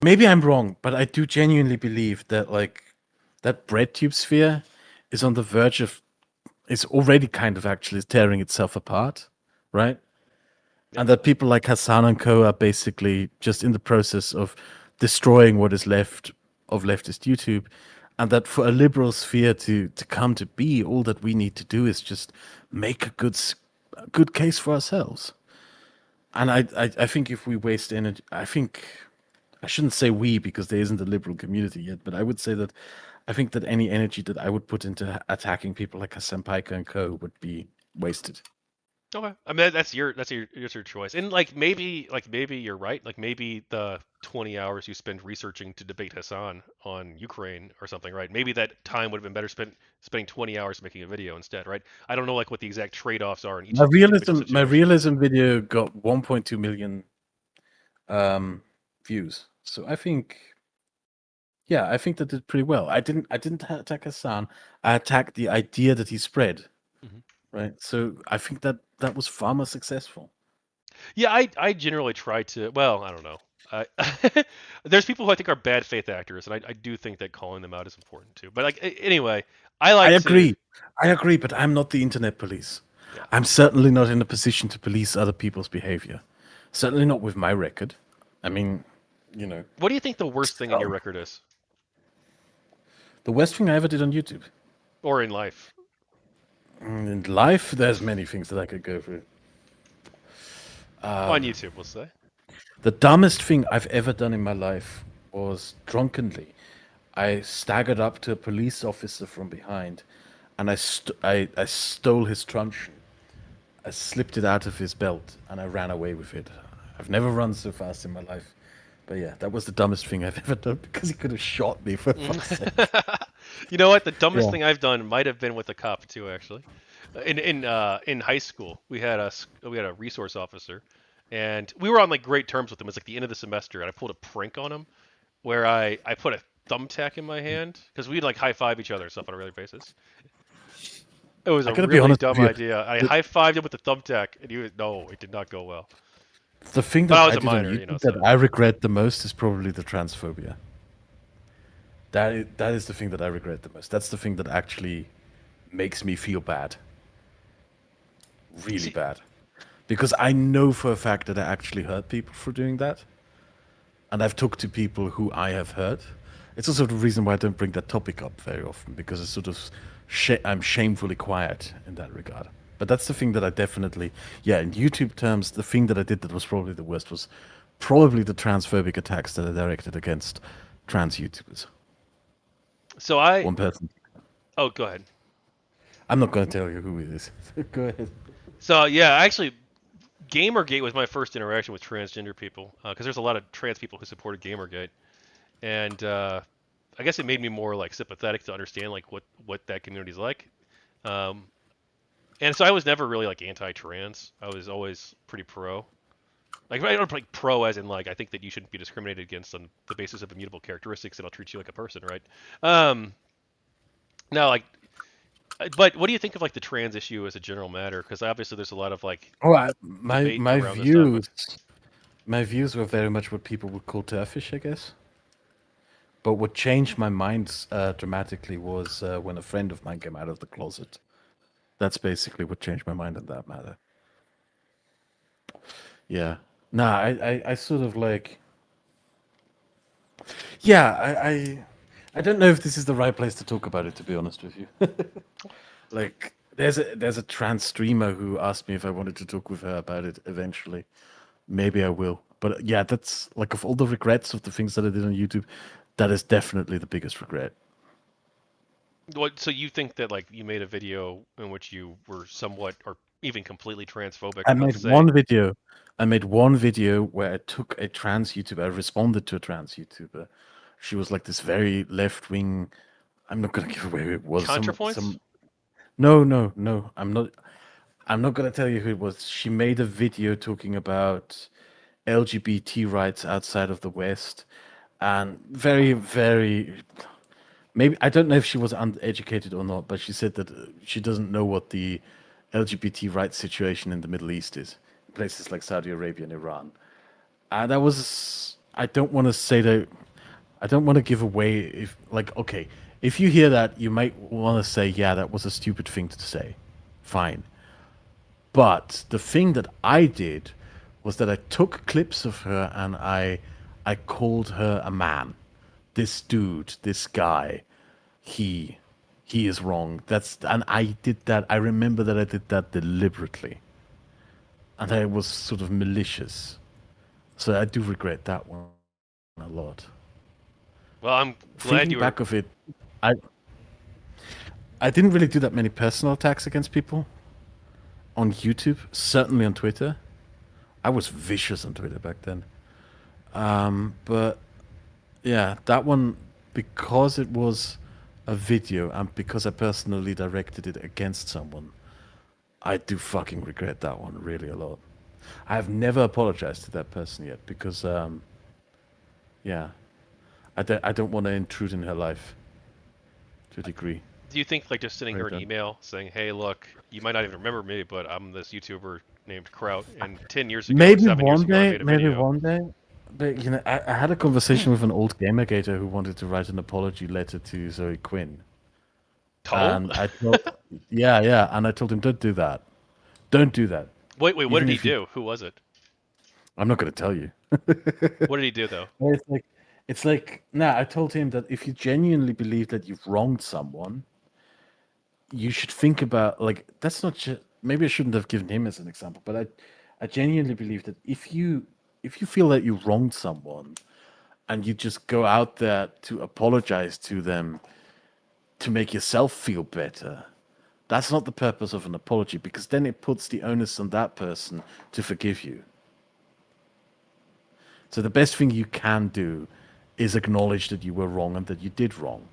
maybe I'm wrong, but I do genuinely believe that like that breadtube sphere is on the verge of is already kind of actually tearing itself apart, right? Yep. And that people like Hassan and Co are basically just in the process of destroying what is left of leftist YouTube, and that for a liberal sphere to come to be, all that we need to do is just make a a good case for ourselves. And I think if we waste energy, I think I shouldn't say we because there isn't a liberal community yet, but I would say that I think that any energy that I would put into attacking people like Hassan Piker and Co would be wasted. Okay. I mean that's your choice. And like maybe you're right. Like maybe the 20 hours you spend researching to debate Hassan on Ukraine or something, right? Maybe that time would have been better spent spending 20 hours making a video instead, right? I don't know like what the exact trade-offs are in each individual My situation. realism video got 1.2 million views. So I think, yeah, I think that did pretty well. I didn't attack Hassan. I attacked the idea that he spread, Hmm. right? So I think that that was far more successful. Yeah, I generally try to. Well, I don't know. I, there's people who I think are bad faith actors, and I do think that calling them out is important too. But like anyway, I I like to. agree. I agree, but I'm not the internet police. Yeah. I'm certainly not in a position to police other people's behavior. Certainly not with my record. I mean, you know, What do you think the worst thing in your um, record is, the worst thing I ever did on YouTube. or in life? In life, there's many things that I could go through. On YouTube, we'll say. The dumbest thing I've ever done in my life was drunkenly. I staggered up to a police officer from behind, and I stole his truncheon. I slipped it out of his belt, and I ran away with it. I've never run so fast in my life. But yeah, that was the dumbest thing I've ever done because he could have shot me for fuck's sake. You know what? The dumbest Yeah. thing I've done might have been with a cop too, actually. In high school, we had a resource officer, and we were on like great terms with him. It was like the end of the semester, and I pulled a prank on him where I put a thumbtack in my hand because we'd like high five each other and stuff on a regular basis. It was I a gotta be really honest with dumb you. idea. I The, high fived him with the thumbtack, and he was no, it did not go well. the thing But that I I was a did on minor, YouTube that so I regret the most is probably the transphobia. That is the thing that I regret the most. That's the thing that actually makes me feel bad, really see, bad, because I know for a fact that I actually hurt people for doing that, and I've talked to people who I have hurt. It's also the reason why I don't bring that topic up very often because it's sort of I'm shamefully quiet in that regard. But that's the thing that I definitely, yeah, in YouTube terms, the thing that I did that was probably the worst was probably the transphobic attacks that I directed against trans YouTubers. so I. One person. Oh, go ahead. I'm not going to tell you who it is. Go ahead. So yeah, actually, GamerGate was my first interaction with transgender people because there's a lot of trans people who supported GamerGate, and I guess it made me more like sympathetic to understand like what that community's like. Um, and so I was never really like anti-trans. I was always pretty pro. Like I don't like pro as in like I think that you shouldn't be discriminated against on the basis of immutable characteristics and I'll treat you like a person, right? Um, now like, but what do you think of like the trans issue as a general matter? Because obviously there's a lot of like Oh, debate around this topic. my views were very much what people would call turfish, I guess. But what changed my mind dramatically was when a friend of mine came out of the closet. That's basically what changed my mind in that matter. Yeah. Nah, I sort of like. Yeah, I don't know if this is the right place to talk about it. To be honest with you, like there's a trans streamer who asked me if I wanted to talk with her about it eventually. Maybe I will. But yeah, that's like of all the regrets of the things that I did on YouTube, that is definitely the biggest regret. What? So you think that like you made a video in which you were somewhat or even completely transphobic I about made say one video. I made one video where I took a trans YouTuber. I responded to a trans YouTuber. She was like this very left wing. I'm not gonna give away who it was. ContraPoints? Some. No, no, no. I'm not. I'm not gonna tell you who it was. She made a video talking about LGBT rights outside of the West, and very, very. Maybe I don't know if she was uneducated or not, but she said that she doesn't know what the LGBT rights situation in the Middle East is, places like Saudi Arabia and Iran. And I don't want to say that. I don't want to give away if like okay, if you hear that, you might want to say, yeah, that was a stupid thing to say. Fine. But the thing that I did was that I took clips of her and I called her a man. This dude, this guy, he he is wrong. That's and I did that. I remember that I did that deliberately. And I was sort of malicious. So I do regret that one a lot. Well, I'm glad Thinking you were. back of it, I I didn't really do that many personal attacks against people on YouTube, certainly on Twitter. I was vicious on Twitter back then. But yeah, that one, because it was a video and because I personally directed it against someone, I do fucking regret that one really a lot. I have never apologized to that person yet because, yeah, I don't want to intrude in her life to a degree. Do you think like just sending Right her an then. email saying, "Hey, look, you might not even remember me, but I'm this YouTuber named Kraut, and 10 years ago or Maybe 7 years one ago, I day, made a maybe video." one day. But you know, I had a conversation with an old gamergater who wanted to write an apology letter to Zoe Quinn, Oh? and I told, yeah, yeah, and I told him, don't do that, don't do that. Wait, what did Even he if you, do? Who was it? I'm not going to tell you. What did he do though? Well, it's like, nah. I told him that if you genuinely believe that you've wronged someone, you should think about like that's not just. Maybe I shouldn't have given him as an example, but I genuinely believe that if you feel that you wronged someone and you just go out there to apologize to them to make yourself feel better, that's not the purpose of an apology because then it puts the onus on that person to forgive you. So the best thing you can do is acknowledge that you were wrong and that you did wrong.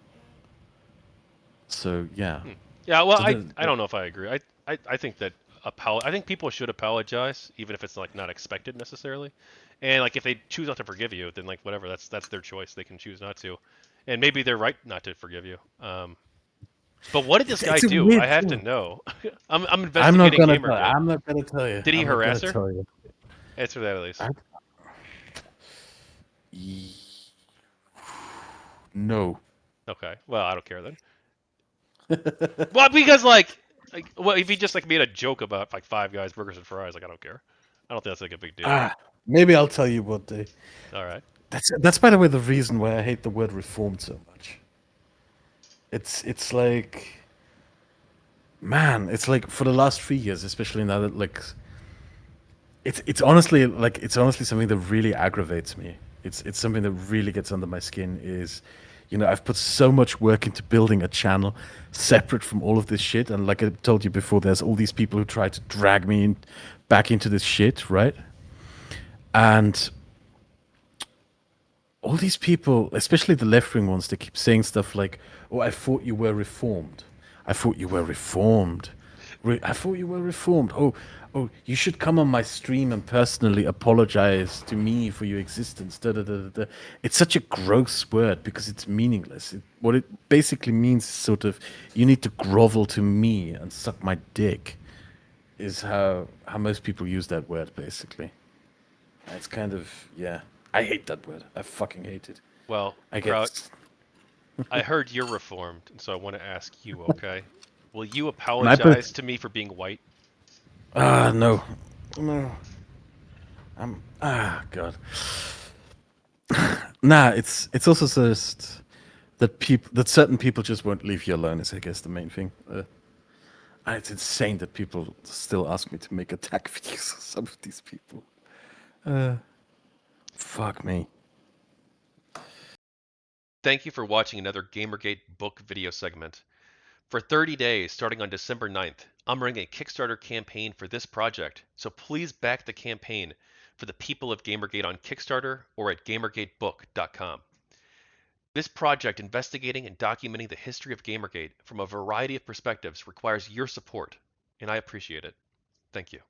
So yeah. Hmm. Yeah, well, So I don't know if I agree. I think that I think people should apologize even if it's like not expected necessarily. And like if they choose not to forgive you, then like whatever, that's their choice. They can choose not to. And maybe they're right not to forgive you. But what did this guy it's a do? I weird have to thing. know. I'm I'm not investigating gonna tell. GamerGate. I'm not gonna tell you. Did he I'm not gonna harass her? tell you. Answer that at least. I, Ye- no. Okay. Well, I don't care then. Well, because like, well, if he just like made a joke about like Five Guys burgers and fries, like I don't care. I don't think that's like a big deal. Ah, maybe I'll tell you what day. All right. That's by the way the reason why I hate the word reformed so much. It's like man, it's like for the last 3 years, especially now that like it's honestly something that really aggravates me. It's something that really gets under my skin is you know, I've put so much work into building a channel separate from all of this shit and like I told you before there's all these people who try to drag me back into this shit, right? And all these people, especially the left wing ones, they keep saying stuff like, "Oh, I thought you were reformed. I thought you were reformed. I thought you were reformed. Oh, you should come on my stream and personally apologize to me for your existence." Da, da, da, da, da. It's such a gross word because it's meaningless. What it basically means is sort of you need to grovel to me and suck my dick. Is how most people use that word basically. It's kind of yeah. I hate that word. I fucking hate it. Well, I Kraut, get I heard you're reformed, and so I want to ask you, okay? Will you my apologize to me for being white? no, no. I'm god. Nah, it's also just that people that certain people just won't leave you alone is I guess the main thing. It's insane that people still ask me to make attack videos of some of these people. Uh, fuck me. Thank you for watching another GamerGate book video segment. For 30 days, starting on December 9th, I'm running a Kickstarter campaign for this project, so please back the campaign for the people of GamerGate on Kickstarter or at gamergatebook.com. This project investigating and documenting the history of GamerGate from a variety of perspectives requires your support, and I appreciate it. Thank you.